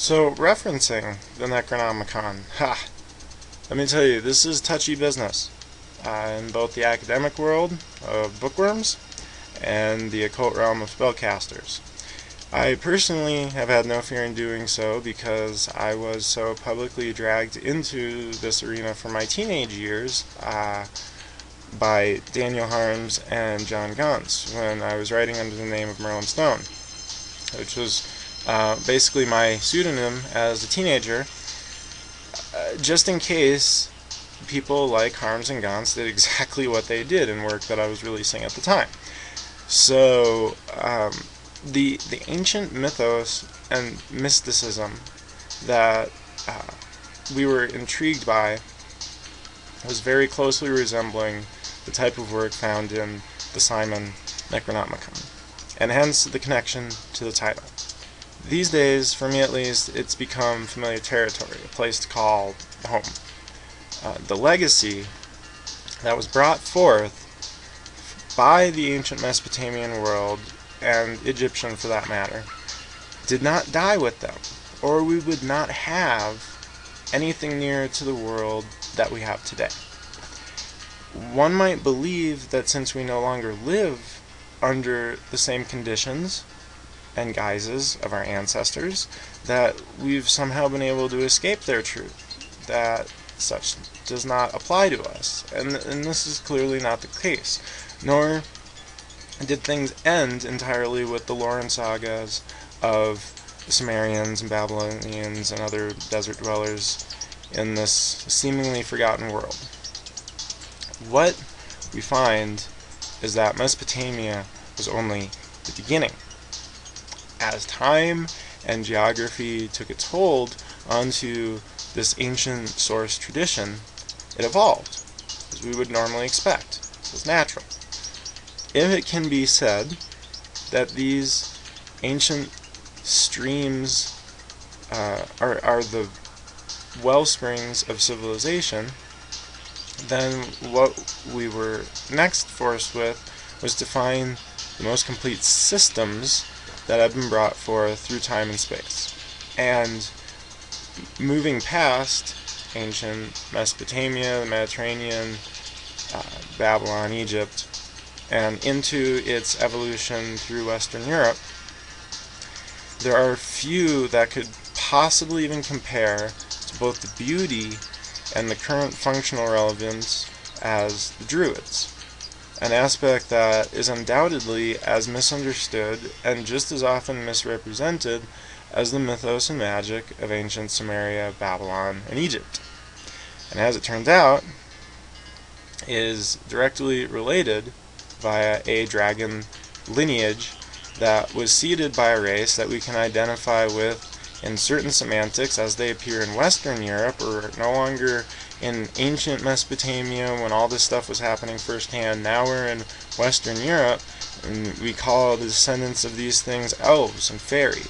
So, referencing the Necronomicon, let me tell you, this is touchy business in both the academic world of bookworms and the occult realm of spell-castors. I personally have had no fear in doing so because I was so publicly dragged into this arena from my teenage years by Daniel Harms and John Gonce when I was writing under the name of Merlyn Stone, which was basically my pseudonym as a teenager, just in case people like Harms and Gonce did exactly what they did in work that I was releasing at the time. So the ancient mythos and mysticism that we were intrigued by was very closely resembling the type of work found in the Simon Necronomicon, and hence the connection to the title. These days, for me at least, it's become familiar territory, a place to call home. The legacy that was brought forth by the ancient Mesopotamian world, and Egyptian for that matter, did not die with them, or we would not have anything near to the world that we have today. One might believe that since we no longer live under the same conditions and guises of our ancestors, that we've somehow been able to escape their truth, that such does not apply to us, and this is clearly not the case, nor did things end entirely with the lore and sagas of the Sumerians and Babylonians and other desert dwellers in this seemingly forgotten world. What we find is that Mesopotamia was only the beginning. As time and geography took its hold onto this ancient source tradition, it evolved, as we would normally expect. This was natural. If it can be said that these ancient streams are the wellsprings of civilization, then what we were next forced with was to find the most complete systems that have been brought forth through time and space. And moving past ancient Mesopotamia, the Mediterranean, Babylon, Egypt, and into its evolution through Western Europe, there are few that could possibly even compare to both the beauty and the current functional relevance as the Druids, an aspect that is undoubtedly as misunderstood and just as often misrepresented as the mythos and magic of ancient Sumeria, Babylon, and Egypt, and as it turns out, is directly related via a dragon lineage that was seeded by a race that we can identify with in certain semantics as they appear in Western Europe, or no longer in ancient Mesopotamia when all this stuff was happening firsthand. Now we're in Western Europe, and we call the descendants of these things elves and fairy.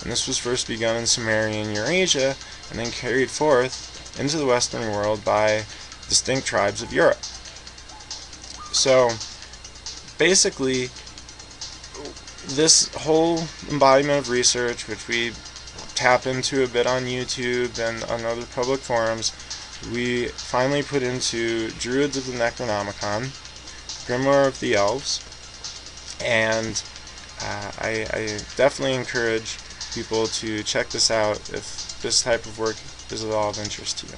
And this was first begun in Sumeria and Eurasia, and then carried forth into the Western world by distinct tribes of Europe. So, basically, this whole embodiment of research, which we tap into a bit on YouTube and on other public forums, we finally put into Druids of the Necronomicon, Grimoire of the Elves, and I definitely encourage people to check this out if this type of work is at all of interest to you.